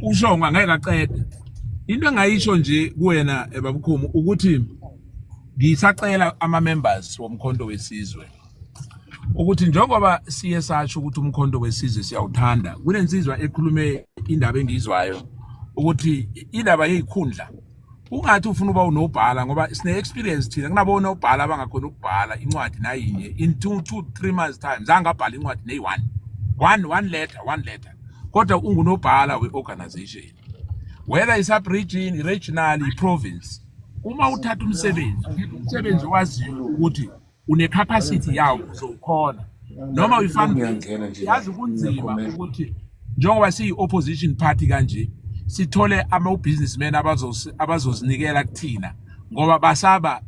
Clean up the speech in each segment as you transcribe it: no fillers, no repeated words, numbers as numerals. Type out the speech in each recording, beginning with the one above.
ushonga ngeke aqede into engayisho nje kuwena babukhomu ukuthi ngisacela ama members womkhonto wesizwe ukuthi njengoba siye sasho ukuthi umkhonto wesizwe siyawuthanda kunensizwa ekhulume indaba engizwayo ukuthi indaba yezikhundla ungathi ufuna uba unobhala ngoba sine experience thina kunabona ubhala abangakhona ukubhala incwadi nayinye in 2-3 months time zangabhala incwadi neyi1 one letter kodwa ungunobhala weorganization whether is sub region regional province uma uthatha umsebenzi waziyo ukuthi une capacity yawo uzokhona noma uyifana yazi kunzima ukuthi njengoba siyi opposition party kanje sithole ama businessmen abazozinikela kuthina ngoba basaba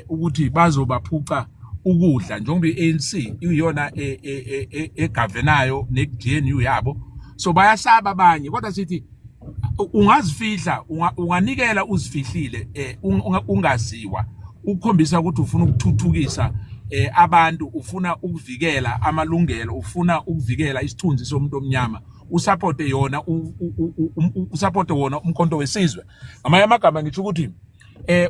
ukuthi bazobaphuca ukudla njengoba iANC iyona egovernayo neGNU yabo so bayasaba abanye kodwa sithi ungazifihla unganikela uzifihlile ungaziwa ukukhombisa ukuthi ufuna ukuthuthukisa abantu ufuna ukuvikela amalungelo ufuna ukuvikela isithunzi somuntu omnyama usupporte yona usupporte wona umkhonto wesizwe ngamanye amagama ngithi ukuthi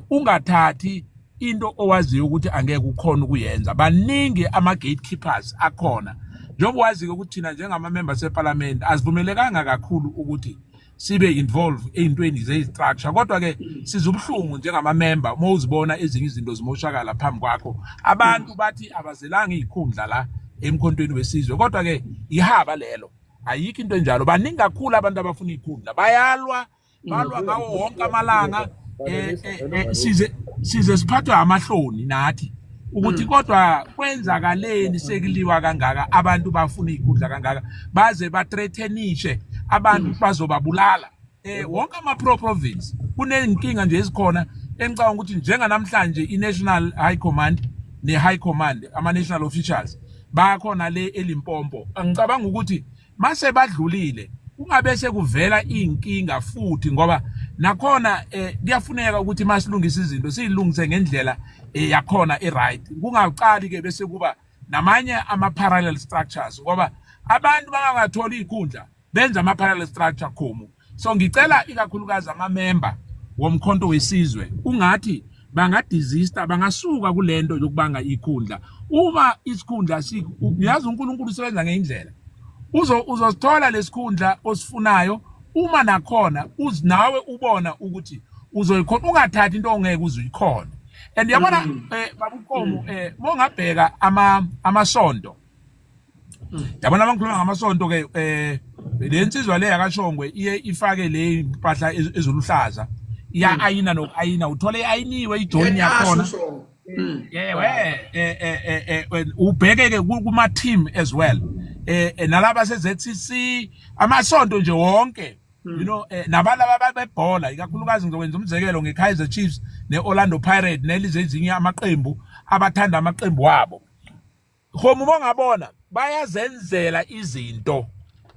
ungathathi into owaziyo ukuthi angeke ukhona ukuyenza baningi ama gatekeepers akhona njengoba wazi ukuthi thina njengama members eParliament asivumelekanga kakhulu ukuthi sibe involved eintweni zestructure kodwa ke sizubhlungu njengama member mawuzibona ezinye izinto zimoshakala phambi kwakho abantu bathi abazelanga izikhundla la emkhontweni wesizwe kodwa ke ihaba lelo ayikho into enjalo baningi kakhulu abantu abafuna izikhundla balwa ngawo wonke amalanga size siphathwa amahloni nathi ukuthi kodwa kwenzakaleni sekuliwa kangaka abantu bafuna izikhundla kangaka baze bathreatenishe abantu bazobabulala wonke ama province kunenkinga nje ezikhona engicabanga ukuthi njenga namhlanje iNational High Command neHigh Command ama national officials bakhona le eLimpopo ngicabanga ukuthi mase badlulile kungabe sekuvela inkinga futhi ngoba nakhona kuyafuneka ukuthi masilungise izinto silungise ngendlela yakhona eright kungaqali ke bese kuba namanye ama parallel structures ngoba abantu bangatholi izikhundla benza ama parallel structure khomo so ngicela ikakhulukazi ama member womkhonto wesizwe ungathi bangadesister bangasuka kulento yokubanga izikhundla uma isikhundla uyazi uNkulunkulu usebenza ngeindlela uzosithola lesikhundla osifunayo uma nakhona nawe ubona ukuthi uzoyikhona ungathathi into ongeke uziyikhona and yabona babukhomo mongabheka amasonto yabona abangikhuluma ngamasonto ke lensizwa le yakashongwe iye ifake le impahla ezoluhlaza iya ayina nokayina uthole ayiniwe ijoin yakhona ubheke ke kuma team as well nalaba seZCC amasonto nje wonke you know nabalaba bebhola ikakhulukazi ngizokwenza umzekelo ngeKaizer Chiefs neOrlando Pirates nelizezinye amaqembu abathanda amaqembu wabo khomo bongabona bayazenzela izinto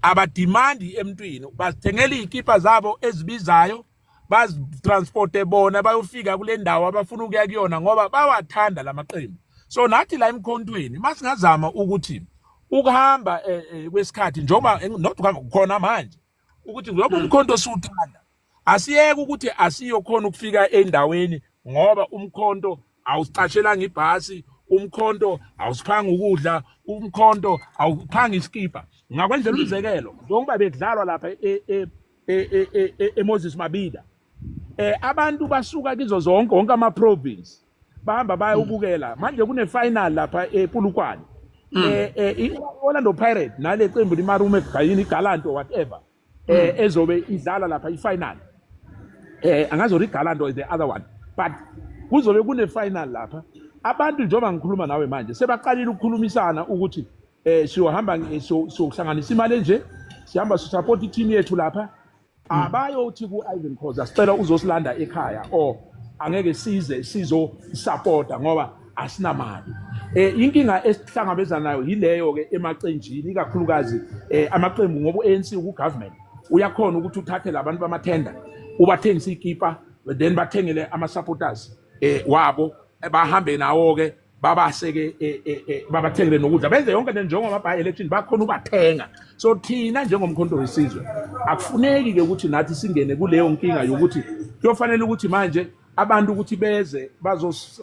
abadimandi emntwini bazithengela izikipa zabo ezibizayo bazitransporte bona bayofika kule ndawo abafuna ukuya kuyona ngoba bawathanda lamaqembu so nathi la emkhontweni masingazama ukuthi ukuhamba kwesikhathi njengoba not khona manje ukuthi ngoba umkhonto siuthanda asiyeke ukuthi asiyokhona ukufika endaweni ngoba umkhonto awusicashelanga ibhasi umkhonto awusiphanga ukudla umkhonto awuphanga iskipa ngakwenzela umzekelo njengoba bedlalwa lapha eMoses Mabhida abantu basuka kizo zonke ama province bahamba baya ubukela manje kune final lapha ePulukwane iOrlando Pirates nale qembu limarume egayini iGalanto whatever ezobe idlala lapha ifinal angazo iGalanto is the other one but kuzobe kune final lapha abantu njengoba ngikhuluma nawe manje sebaqalile ukukhulumisana ukuthi siyohamba sokuhlanganisa imali nje sihamba support i-team yethu lapha abayothi ku-Ivan Khoza sicela uzosilanda ekhaya or angeke sizo supporta ngoba asinamali inkinga esihlangabezana nayo yileyo ke emaqenjini ikakhulukazi amaqembu ngoba ANC ku-government uyakhona ukuthi uthathe labantu bamathenda ubathengisa ikipa then bathengele ama supporters wabo bahambe nawo ke babaseke babathengele nokudla benze yonke le njengoba by election bakhona ubathenga. So thina njengomkhonto wesizwe akufuneki ke ukuthi nathi singene kuleyo nkinga yokuthi kuyofanele ukuthi manje abantu ukuthi beze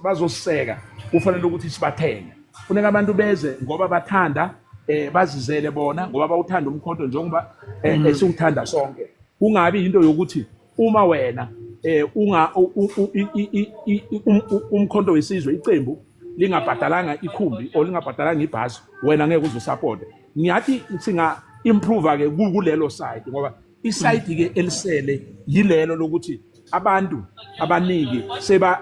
bazoseka kufanele ukuthi sibathenge. Funeka abantu beze ngoba bathanda bazizele bona ngoba bawuthanda umkhonto njengoba esiwuthanda sonke. Kungabi into yokuthi uma wena umkhonto wesizwe iqembu lingabhadalanga ikhumbi or lingabhadalanga ibhasi wena ngeke uzosupport. Ngiyathi singa improve ke kulelo side ngoba iside ke elisele yilelo lokuthi abantu abaniki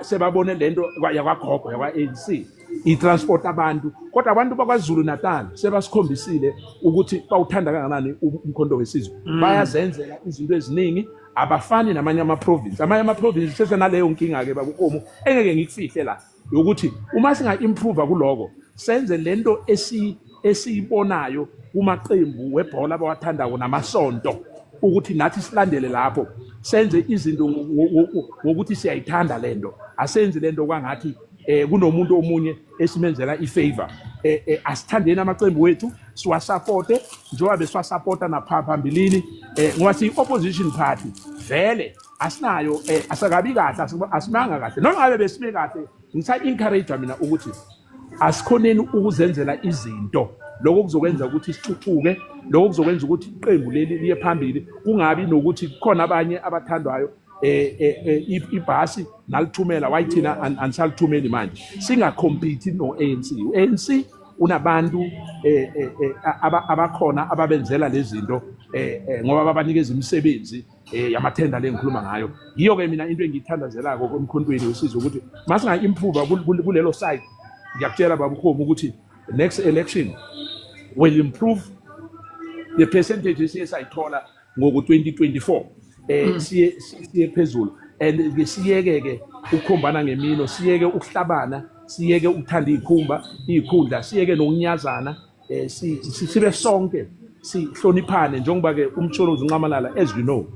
sebabone lento yakwaGogo yakwa-ANC i-transport abantu kodwa abantu bakwaZulu Natal sebasikhombisile ukuthi bawuthanda kangakanani umkhonto wesizwe. Bayazenzela izinto eziningi abafani namanye ama-province. Amanye ama-province sesenaleyo nkinga ke babukomo engeke ngikufihle la yokuthi uma singa-improve kuloko senze lento esiyibonayo kumaqembu webhola abawathandako namasonto ukuthi nathi silandele lapho senze izinto ngokuthi siyayithanda lento asenze lento kwangathi kunomuntu omunye esimenzela ifavor. Asithandeni amaqembu wethu siwasupporte njengoba besiwasupporta naphambilini ngoba siyi-opposition party vele asinayo asakabi kahle asimanga kahle noma ngabe besime kahle ngisa-encourage mina ukuthi asikhoneni ukuzenzela izinto lokho kuzokwenza ukuthi sithuthuke lokho kuzokwenza ukuthi iqembu leli liye phambili kungabi nokuthi kukhona abanye abathandwayo ibhasi nalithumela wayithina anisалithumeli manje singacompete no-ANC. U-ANC unabantu abakhona ababenzela lezi zinto ngoba babanikeza imisebenzi yamathenda le ngikhuluma ngayo. Yiyo ke mina into engiyithandazelako komkhontweni wesizwe ukuthi masinga-improve kulelo side ngiyakutshela babukhomo ukuthi next election will improve the percentage esiye sayithola ngoku-2024 siye phezulu and siyeke ukukhombana ngemino siyeke ukuhlabana siyeke ukuthanda izikhundla siyeke nokunyazana sibe sonke sihloniphane njengoba ke umtholozi uNcamalala as you know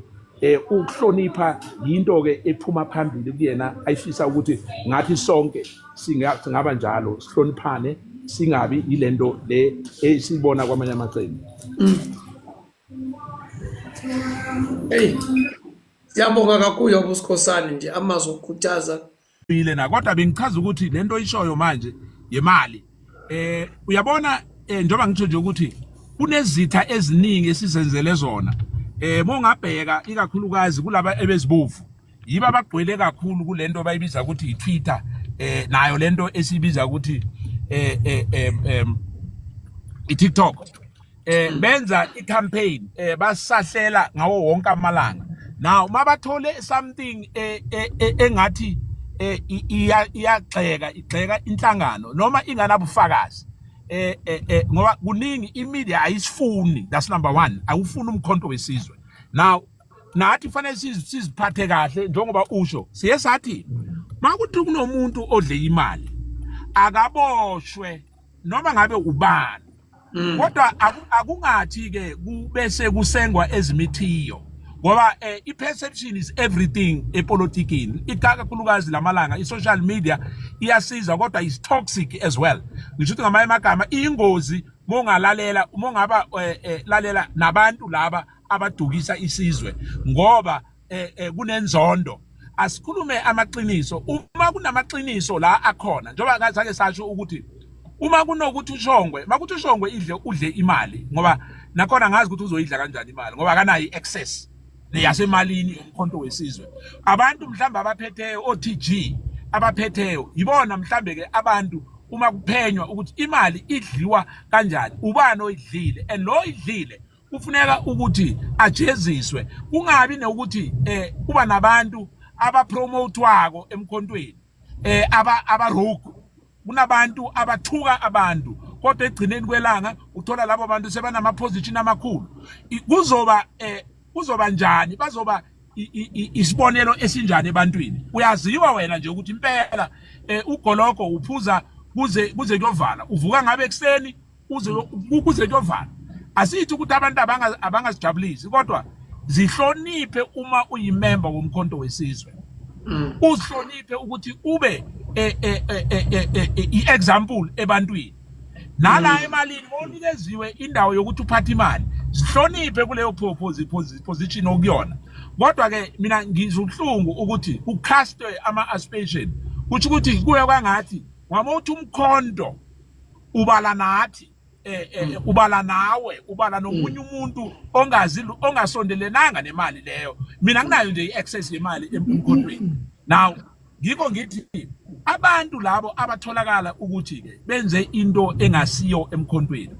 ukuhlonipha yinto ke ephuma phambili kuyena ayifisa ukuthi ngathi sonke singaba njalo sihloniphane singabi yilento le esibona kwamanye amaqembu. Hey, siyabonga kakhulu ubusikhosana nje amazwi okukhuthaza bile na kodwa bengichaza ukuthi lento ishoyo manje yemali uyabona njengoba ngitho nje ukuthi kunezitha eziningi esizenzele zona mongabheka ikakhulukazi kulaba ebezibovu yiba bagcwele kakhulu kulento bayibiza ukuthi iTwitter nayo lento esibiza ukuthi iTikTok benza icampaign basahlela ngawo wonke amalanga. Now mabathole something engathi igxeka inhlangano noma inganabufakazi ngoba kuningi imedia ayisifuni. That's number one. Awufuni umkhonto wesizwe. Now nathi fanele siziphathe kahle njengoba usho siye sathi makuthi kunomuntu odle imali akaboshwe noma ngabe ubani kodwa akungathi ke kubese kusengwa ezimithiyo ngoba i-perception is everything epolitikini. Ikakhulukazi lamalanga i-social media iyasiza kodwa is toxic as well. Ngisho ukuthi ngamanye amagama ingozi mongalalela mongaba lalela nabantu laba abadukisa isizwe ngoba kunenzondo. Asikhulume amaqiniso uma kunamaqiniso la akhona njengoba ngazake sasho ukuthi uma kunokuthi ushongwe makuthi ushongwe udle imali ngoba nakhona ngazi ukuthi uzoyidla kanjani imali ngoba akanayo i-access yasemalini umkhonto wesizwe. Abantu mhlamba abaphetheyo OTG abaphetheyo yibona mhlambe ke abantu uma kuphenywa ukuthi imali idliwa kanjani ubani oyidlile and lo idlile kufuneka ukuthi ajeziswe kungabi nokuthi kuba nabantu abapromotwako emkhontweni abarogu kunabantu abathuka abantu kodwa egcineni kwelanga uthola labo bantu sebanama position amakhulu. Kuzoba njani bazoba isibonelo esinjani ebantwini. Uyaziwa wena nje ukuthi impela ugoloko uphuza kuze kuyovala uvuka ngabe ekseni kuze kuyovala. Asithi ukuthi abantu abangazijabulisi kodwa zihloniphe uma uyimember womkhonto wesizwe uhloniphe ukuthi ube i-example ebantwini nala emalini onikeziwe indawo yokuthi uphathe imali sihloniphe kuleyo position okuyona kodwa ke mina ngizuhlungu ukuthi ucastwe ama-aspiration kuthi ukuthi kuye kwangathi ngamothi umkhonto ubala nathi ubala nawe ubala nomunye umuntu ongasondelenanga nemali leyo mina nginayo nje i-access yemali emkhondweni now ngikho ngithi abantu labo abatholakala ukuthi ke benze into engasiyo emkhondweni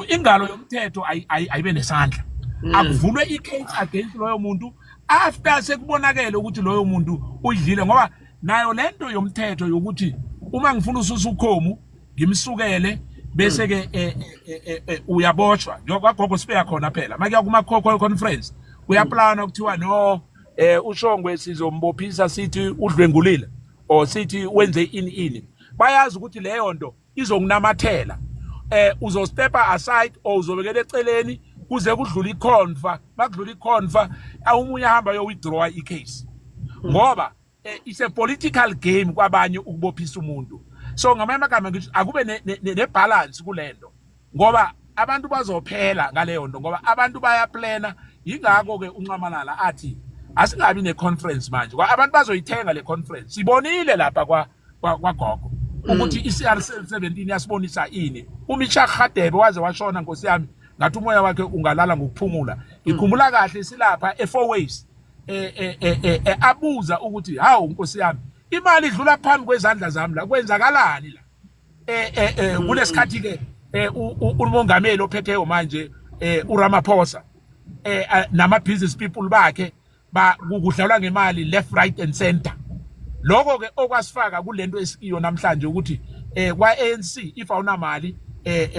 ingalo yomthetho ayibe nesandla akuvulwe i-case against loyo muntu after sekubonakele ukuthi loyo muntu udlile ngoba nayo lento yomthetho yokuthi uma ngifuna ususa ukhomu ngimsukele bese ke uyaboshwa njengoba sibeya khona phela makuya kuma conference uyaplana ukuthiwa no uShongwe sizombophisa sithi udlwengulile or sithi wenze ini bayazi ukuthi leyo nto izonginamathela uzostepa aside or uzobekela eceleni kuze kudlula iconfa makudlula iconfa awumunye ahamba yo withdraw icase ngoba it's a political game kwabanye ukubophisa umuntu so ngamanye amagama ngithi akube nebalance kulento ngoba abantu bazophela ngaleyo nto ngoba abantu bayaplana yingakho ke uNcamalala athi asingabi neconference manje ngoba abantu bazoyithenga le conference sibonile lapha kwagogo ukuthi iCR17 yasibonisa ini uMicha Khadebe waze washona Nkosi yami ngathi umoya wakhe ungalala ngokuphumula ikhumbula kahle silapha e4 ways abuza ukuthi hawu Nkosi yami imali idlula phambi kwezandla zami la kwenzakalani la kulesikhathi ke umongameli ophetheyo manje uRamaphosa nama business people bakhe kudlalwa ngemali left right and center lokho ke okwasifaka kulento esikiyo namhlanje ukuthi kwa ANC if awunamali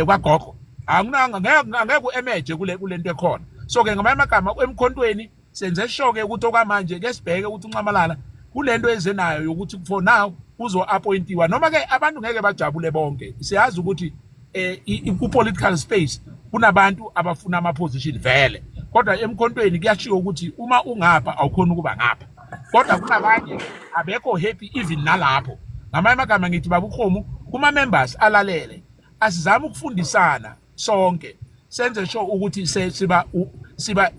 kwagogo angeke uemerge kulento ekhona so ke ngamanye amagama emkhontweni senze sure ke ukuthi okwamanje ke sibheke ukuthi uNcamalala kulento ezenayo yokuthi for now uzo appointiwa noma ke abantu ngeke bajabule bonke siyazi ukuthi ku political space kunabantu abafuna ama position vele kodwa emkhontweni kuyashiwo ukuthi uma ungapha awukhona ukuba ngapha kodwa kunabanye abekho happy even nalapho ngamanye amagama ngithi babukhomu kuma members alalele asizama ukufundisana sonke senze sure ukuthi siba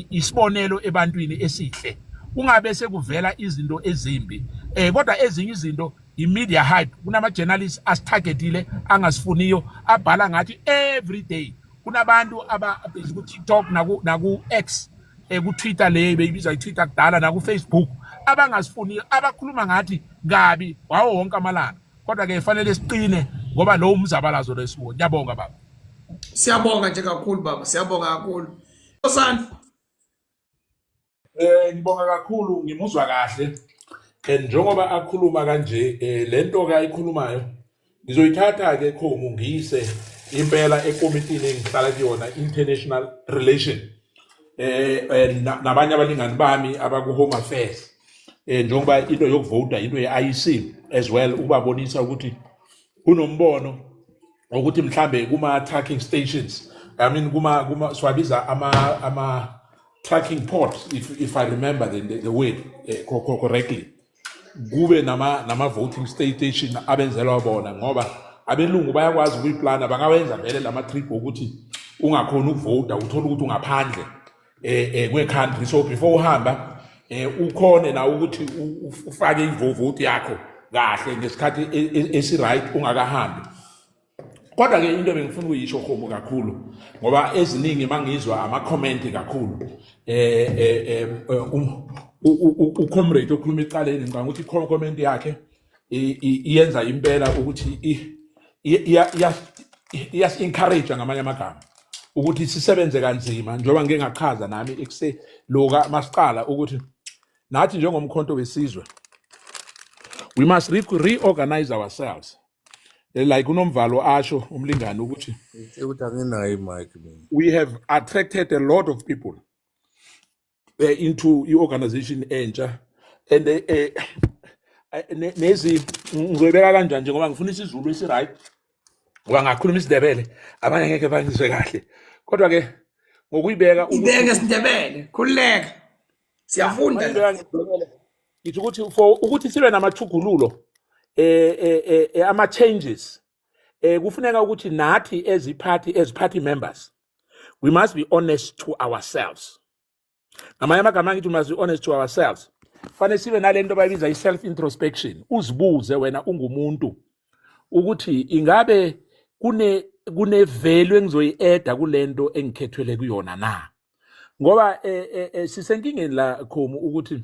isibonelo ebantwini esihle kungabe sekuvela izinto ezimbi kodwa ezinye izinto imedia hype kunama journalists asitargetile angasifuniyo abhala ngathi every day kunabantu ababhizi ku TikTok naku X ku Twitter le beyibiza iTwitter kudala naku Facebook abangasifuniyo abakhuluma ngathi kabi wawo wonke amalanga kodwa ke fanele siqine ngoba lo umzabalazo lesiwo ngiyabonga baba Siyabonga nje kakhulu baba siyabonga kakhulu Nkosana ngibonga kakhulu ngimuzwa kahle njengoba akhuluma kanje lento ke ayikhulumayo ngizoyithatha ke khomu ngiyise impela ekomitini engihlala kuyona international relation nabanye abalingani bami abaku home affairs njengoba into yokuvota into yeIEC as well ubabonisa ukuthi kunombono ukuthi mhlambe kuma tracking stations I mean kuma swabiza ama tracking ports if I remember the word correctly kube nama voting station abenzelwa bona ngoba abelungu bayakwazi ukuyiplana bangawenza vele lama trip ukuthi ungakhona ukuvota uthola ukuthi ungaphandle kwe-country so before uhamba ukhone na ukuthi ufake ivote yakho kahle ngesikhathi esiright ungakahambi kodwa ke into bengifuna ukuyisho khomo kakhulu ngoba eziningi mangizwa ama comment kakhulu ucomrade okhuluma eqaleni ngicabanga ukuthi comment yakhe iyenza impela ukuthi iyas encourage ngamanye amagama ukuthi sisebenze kanzima njengoba ngeke ngachaza nami ekuse loka masiqala ukuthi nathi njengomkhonto wesizwe we must reorganize ourselves like unomvalo asho umlingani ukuthi we have attracted a lot of people into i-organization entsha and nezi ngizoyibeka kanjani njengoba ngifuna isiZulu esiright ngoba ngakhuluma isiNdebele abanye ngeke bangizwe kahle kodwa ke ngokuyibeka ibeke isiNdebele khulileka siyafunda ngithi ukuthi for ukuthi sibe namathugululo ama changes kufuneka ukuthi nathi as party members we must be honest to ourselves. Ngamanye amagama ngithi we must be honest to ourselves. Fanele sibe nalento bayibiza i-self introspection. Uzibuze wena ungumuntu ukuthi ingabe kune value engizoyi-add kulento engikhethwele kuyona na. Ngoba sisenkingeni la Khomu ukuthi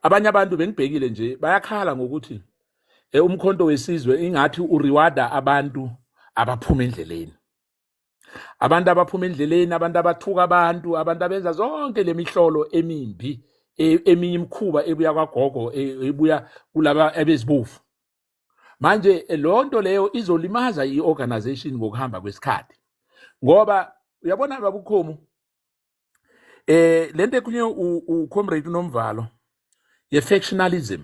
abanye abantu bengibhekile nje bayakhala ngokuthi umkhonto wesizwe ingathi urewarda abantu abaphuma endleleni. Abantu abaphuma endleleni, abantu abathuka abantu abenza zonke lemihlolo emimbi, eminye imkhuba ebuya kwagogo, ebuya kulaba abezibofu. Manje lonto leyo izolimaza i-organization ngokuhamba kwesikhathi. Ngoba uyabona babukhomu lento ekhunye uComrade Nomvalo ye-factionalism.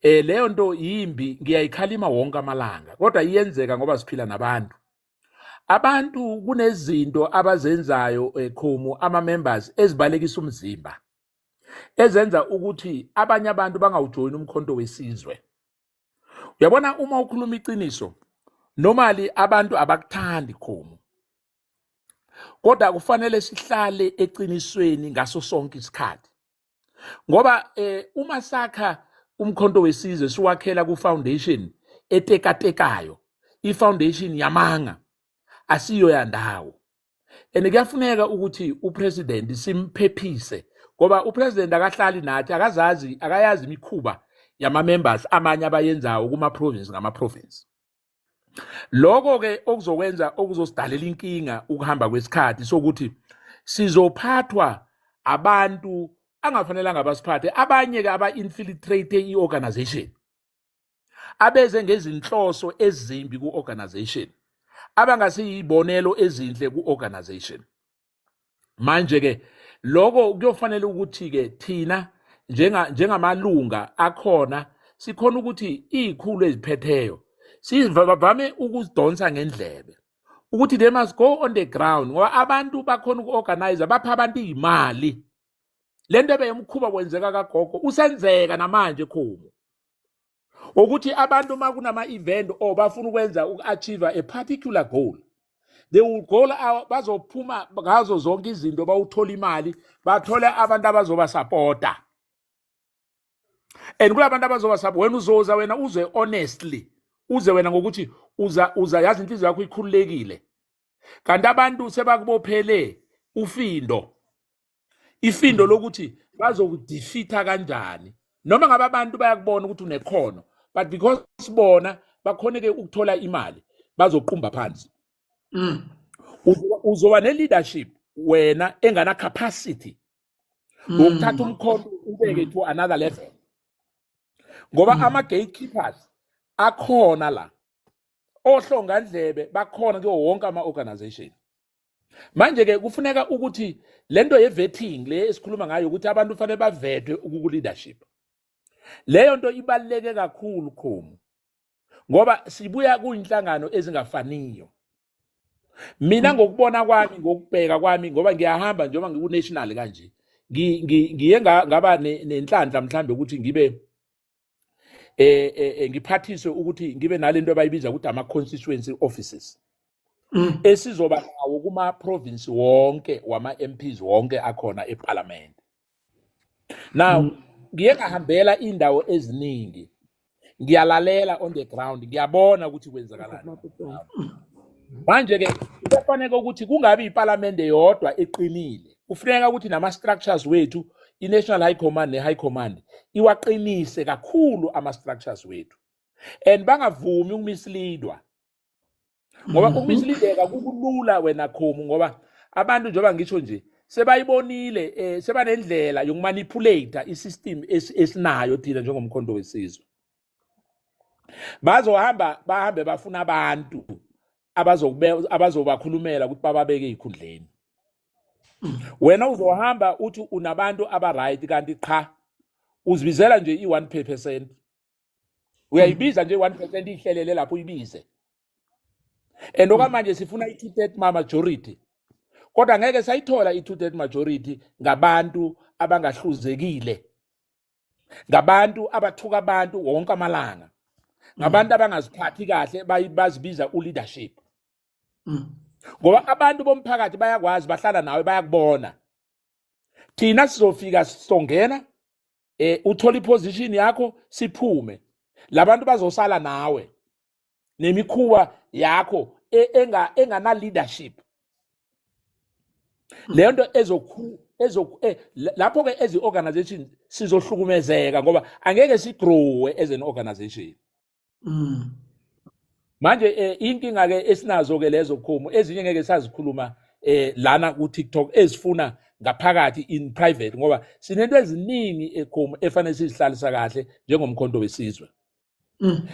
Leyo nto yimbi ngiyayikhalima wonke amalanga kodwa iyenzeka ngoba siphila nabantu. Abantu kunezinto abazenzayo Khomu ama-members ezibalekisa umzimba ezenza ukuthi abanye abantu bangawujoyini umkhonto wesizwe. Uyabona uma ukhuluma iqiniso normally abantu abakuthandi Khomu. Kodwa kufanele sihlale eqinisweni ngaso sonke isikhathi. Ngoba uma sakha umkhonto wesizwe siwakhela ku foundation etekatekayo, i-foundation yamanga asiyo yandawo. Kuyafuneka ukuthi upresident simphephise ngoba upresident akahlali nathi akayazi imikhuba yama-members amanye abayenzayo kuma-province ngama-province. Lokho ke okuzokwenza okuzosidalela inkinga ukuhamba kwesikhathi sokuthi sizophathwa abantu angafanelanga basiphathe, abanye ke aba-infiltrate i-organization abeze ngezinhloso ezimbi ku-organization abangasiyibonelo ezinhle ku-organization. Manje ke lokho kuyofanele ukuthi ke thina njengamalunga akhona sikhona ukuthi izikhulu eziphetheyo sivame ukuzidonsa ngendlebe ukuthi they must go on the ground ngoba abantu bakhona uku-organize bapha abantu imali. Lento beyemkhuba kwenzeka kagogo usenzeka namanje Khomu ukuthi abantu makunama event bafuna ukwenza uku-achieve a particular goal, they will go bazophuma ngazo zonke izinto bawuthola imali bathole abantu abazoba supporta. And kulabantu abazoba support wena uzoza wena uze honestly uze wena ngokuthi uza yazi inhliziyo yakho ikhululekile. Kanti abantu sebakubophele ifindo lokuthi bazokudefeata kanjani noma ngabe abantu bayakubona ukuthi unekhono but because bona bakhoneke ukuthola imali bazoqhumba phansi. Uzoba ne-leadership wena engana capacity ukuthatha umkhono ubeke to another level ngoba ama-gatekeepers akhona la ohlongandlebe bakhona kuwo wonke ama-organization. Manje ke kufuneka ukuthi lento ye-vetting le esikhuluma ngayo ukuthi abantu fanele bavetwe ku-leadership, leyo nto ibaluleke kakhulu Khomu ngoba sibuya kuyinhlangano ezingafaniyo. Mina ngokubona kwami ngokubheka kwami ngoba ngiyahamba njengoba ngiku-national kanje ngiye ngaba nenhlanhla mhlambe ukuthi ngibe ngiphathiswe ukuthi ngibe nalento abayibiza ukuthi ama-constituency offices esizoba nawo kuma-province wonke wama-MPs wonke akhona eParliament. Now ngiye ngahambela indawo eziningi ngiyalalela on the ground ngiyabona ukuthi kwenzakalani. Manje ke kufanele ukuthi kungabi iParliament yodwa eqinile, kufuneka ukuthi nama-structures wethu i-National High Command ne-High Command iwaqinise kakhulu ama-structures wethu and bangavumi ukumisleadwa ngoba ukumislideka kulula wena Khomu ngoba abantu njengoba ngisho nje sebayibonile sebanendlela yokumanipulate isystem esinayo thina njengomkhonto wesizwe. Bahambe bafuna abantu abazobakhulumela ukuthi bababeke ezikhundleni. Wena uzohamba uthi unabantu aba-right kanti cha uzibizela nje i-1%. Uyayibiza nje 1% ihlelele lapho uyibize. And okwamanje sifuna i-2/3 majority. Kodwa ngeke sayithola i-2/3 majority ngabantu abangahluzekile ngabantu abathuka abantu wonke amalanga, ngabantu abangaziphathi kahle bazibiza uleadership. Ngoba abantu bomphakathi bayakwazi bahlala nawe bayakubona. Thina sizofika songena uthola iposition yakho siphume. Labantu bazosala nawe nemikhuba yakho engana leadership. Le nto lapho ke ezi organizations sizohlukumezeka ngoba angeke sigrowe as an organization. Manje inkinga ke esinazo ke lezo khomo ezinye ngeke sazikhuluma lana ku TikTok ezifuna ngaphakathi in private ngoba sinento eziningi ekhomo efanele sizihlalisa kahle njengomkhonto wesizwe.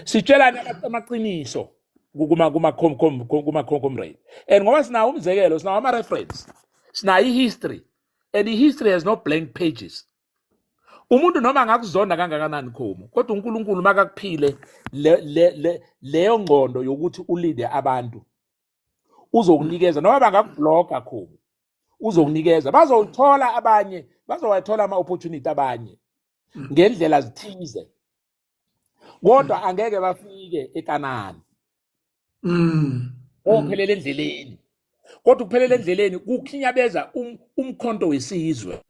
Sitshelana amaqiniso kuma comrade. And ngoba sinawo umzekelo, sinawo ama reference, sinayo history, and the history has no blank pages. Umuntu noma ngakuzonda kangakanani khomo, kodwa uNkulunkulu makakuphile leyo ngqondo yokuthi uleader abantu uzokunikeza noma bangakubloga khomo, uzokunikeza, bazothola abanye, bazowathola ama opportunity abanye ngendlela zithize. Kodwa angeke bafike eKanani. Ophelele endleleni. Kodwa ukuphelela endleleni kukhinyabeza umkhonto wesizwe.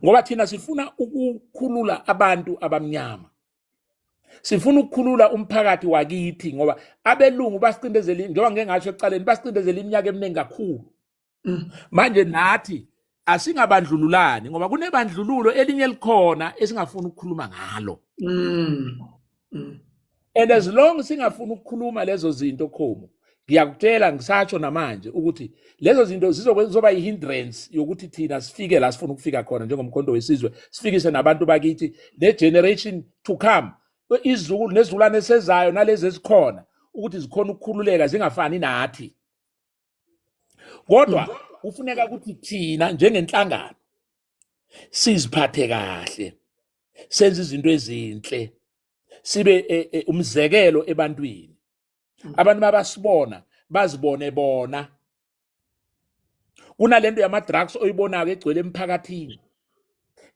Ngoba thina sifuna ukukhulula abantu abamnyama. Sifuna ukukhulula umphakathi wakithi ngoba abelungu basicindezela njengoba ngeke ngasho ekuqaleni basicindezela iminyaka eminingi kakhulu. Manje nathi asingabandlululani ngoba kunebandlululo elinye likhona esingafuni ukukhuluma ngalo. And as long singafuni ukukhuluma lezo zinto khomo, ngiyakutshela ngisatsho namanje ukuthi lezo zinto zizoba ihindrance yokuthi thina sifike la sifuna ukufika khona njengomkhonto wesizwe, sifikise nabantu bakithi ne generation to come, izulu nezulwane sezayo nalezi ezikhona ukuthi zikhona ukukhululeka zingafani nathi. Kodwa kufuneka ukuthi thina njengenhlangano siziphathe kahle, senze izinto ezinhle, sibe umzekelo ebantwini. Abantu mabasibona bazibone bona. Kunalento yama drugs oyibonaka egcwele emphakathini,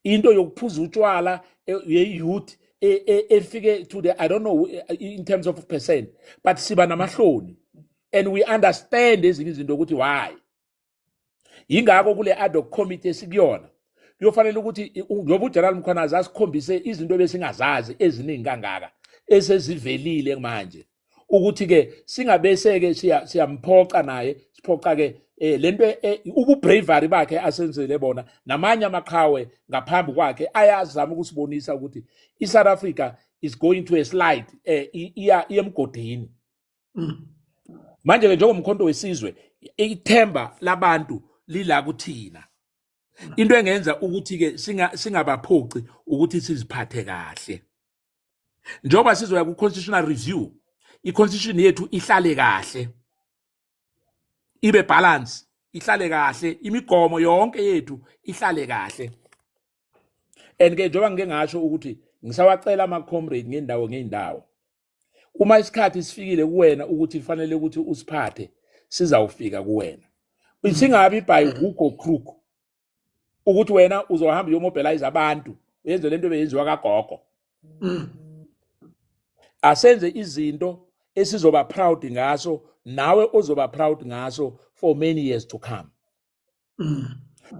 into yokuphuza utshwala ye-youth efike to the, I don't know in terms of percent, but siba namahloni and we understand ezinye izinto ukuthi why. Yingakho kule ad hoc committee sikuyona kuyofanele ukuthi ngoba uGeneral Mkhwanazi asikhombise izinto besingazazi eziningi kangaka esezivelile manje ukuthi ke singabeseke siyamphoqa naye, siphoqa ke lento ububravery bakhe asenzele bona namanye amaqhawe ngaphambi kwakhe ayazama ukusibonisa ukuthi iSouth Africa is going to a slide iyemgodini. Manje ke njengomkhonto wesizwe ithemba labantu lila kuthina. Into engenza ukuthi ke singabaphoqi ukuthi siziphathe kahle. Njoba sizoya ku constitutional review, i-constitution yethu ihlale kahle, ibe balance, ihlale kahle, imigomo yonke yethu ihlale kahle. And ke njoba ngeke ngasho ukuthi ngisawacela ama comrade ngendawo. Uma isikhathi sifikile kuwena ukuthi kufanele ukuthi usiphathe, sizawufika kuwena. Singabi by hook or crook ukuthi wena uzohamba uyomobilize abantu yenze lento beyenziwa kagogo. Asenze izinto esizoba proud ngaso, nawe ozoba proud ngaso for many years to come.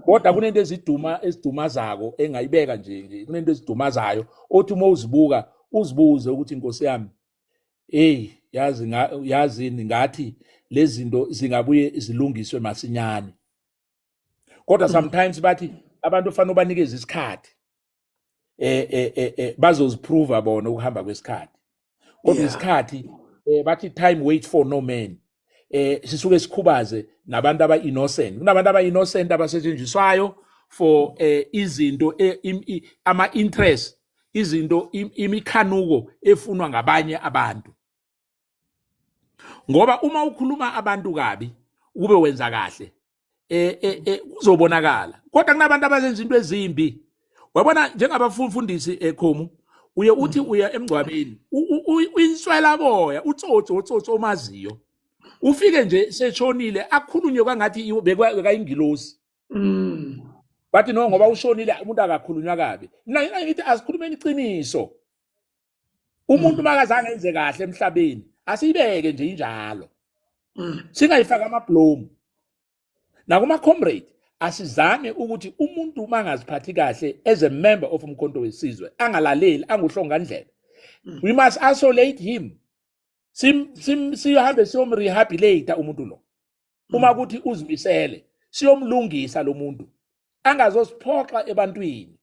Kodwa kunento ezidumazako engayibeka nje, kunento ezidumazayo othi uma uzibuka uzibuze ukuthi inkosi yami, hey yazi ngathi lezi zinto zingabuye zilungiswe masinyane. Kodwa sometimes bathi abantu fanele banikeze isikhathi bazoziprove bona ukuhamba kwesikhathi. Kodwa isikhathi bathi time wait for no man. Sisuke sikhubaze nabantu aba-innocent. Kunabantu aba-innocent abasetshenziswayo for izinto ama-interest, izinto imikhanuko efunwa ngabanye abantu. Ngoba uma ukhuluma abantu kabi ube wenza kahle kuzobonakala. Kodwa kunabantu abazenza into ezimbi. Wabona njengabafundisi ekhomo uye uthi uya emgcwabeni uyinswela boya utsotso omaziyo. Ufike nje seshonile akhulunywe kwangathi bekayingilosi. bathi no ngoba ushonile umuntu akakhulunywa kabi. Mina ngithi asikhulumeni iqiniso. Umuntu makazange enze kahle emhlabeni asibeke nje injalo. Singayifaka amablomu. Nakuma comrade asizame ukuthi umuntu mangaziphathi kahle as a member of umkhonto wesizwe angalaleli anguhlongandlela. We must isolate him. Sihambe siyomrehabilitate umuntu lo. Uma kuthi uzimisele siyomlungisa lo muntu. Angazosiphoxa ebantwini.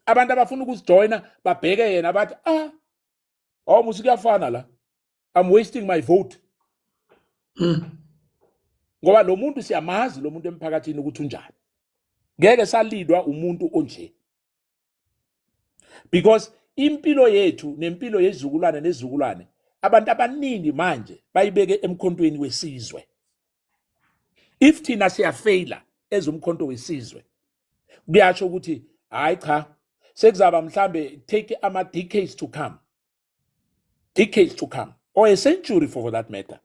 Abantu abafuna ukuzijoina babheke yena bathi musikuyafana la. I'm wasting my vote. Ngoba lo muntu siyamazi lo muntu emphakathini ukuthi unjani. Ngeke salidwa umuntu onje. Because impilo yethu nempilo yezizukulwane nezizukulwane abantu abaningi manje bayibeke emkhontweni wesizwe. If thina siyafaila ezumkhonto wesizwe kuyasho ukuthi hayi cha sekuzaba mhlambe take ama decades to come or a century for that matter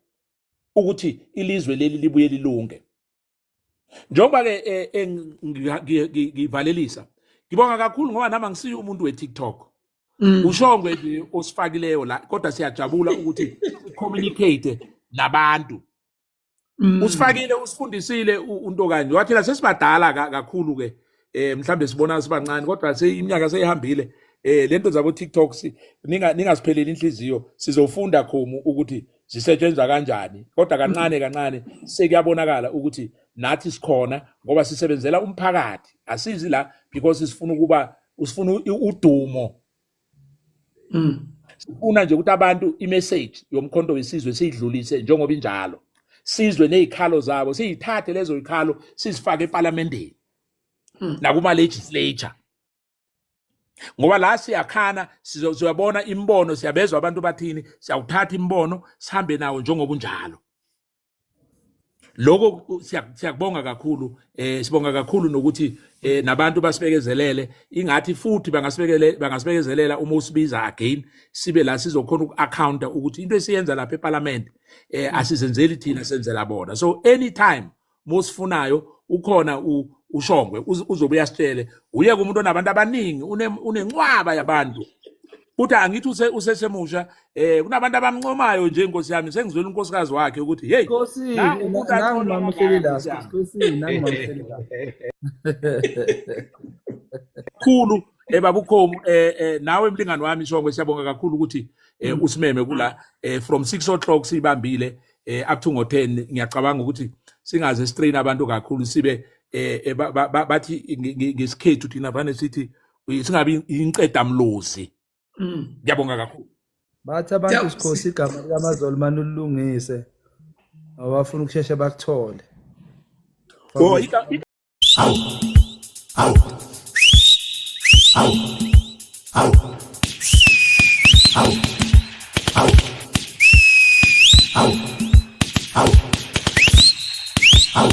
ukuthi ilizwe leli libuye lilunge. Njengoba ke ngivalelisa ngibonga kakhulu ngoba nama ngisiyo umuntu we TikTok. Ushongwe nje osifakileyo la kodwa siyajabula ukuthi communicate nabantu. Usifakile usifundisile unto kanje wathi la sesibadala kakhulu ke mhlambe sibona sibancane kodwa iminyaka seyihambile lento zabo TikToks ningasipheleli inhliziyo sizofunda khomu ukuthi zisetshenzwa kanjani kodwa kancane sekuyabonakala ukuthi nathi sikhona ngoba sisebenzela umphakathi asizi la because usifuna udumo. Sifuna nje ukuthi abantu imessage yomkhonto wesizwe siyidlulise njengoba injalo. Sizwe nezikhalo zabo siyithathe lezo zikhalo sizifake eParliamenteni nakuma legislature. Ngoba la siyakhana sizobona imbono siyabezwa abantu bathini siyawuthatha imbono sihambe nawo njengoba unjalo. Lokho siyakubonga kakhulu sibonga kakhulu nokuthi nabantu basibekezelele ingathi futhi bangasibekezelela uma usibiza again sibe la sizokhona uku-accounta ukuthi into esiyenza lapha eParliament asizenzeli thina senzela bona. So anytime mosifunayo ukhona ushongwe uzobuya sitshele uye kumuntu onabantu abaningi unencwaba yabantu. Uthi angithi usesemusha kunabantu abamncomayo nje inkosi yami sengizwela unkosikazi wakhe ukuthi hey Nkosi nangimamhleli la Nkosi nangimamhleli la khulu babukhomu nawe mlingani wami Shongwe siyabonga kakhulu ukuthi usimeme kula from 6 o'clock sibambile up to ngo10 ngiyacabanga ukuthi singaze strain abantu kakhulu sibe bathi ngesikhethu thina vane sithi singabi inqeda mlozi. Ngiyabonga kakhulu. bathi abantu sikhosi igama likaMazolo manulungise awafuna ukusheshe bakuthole. Au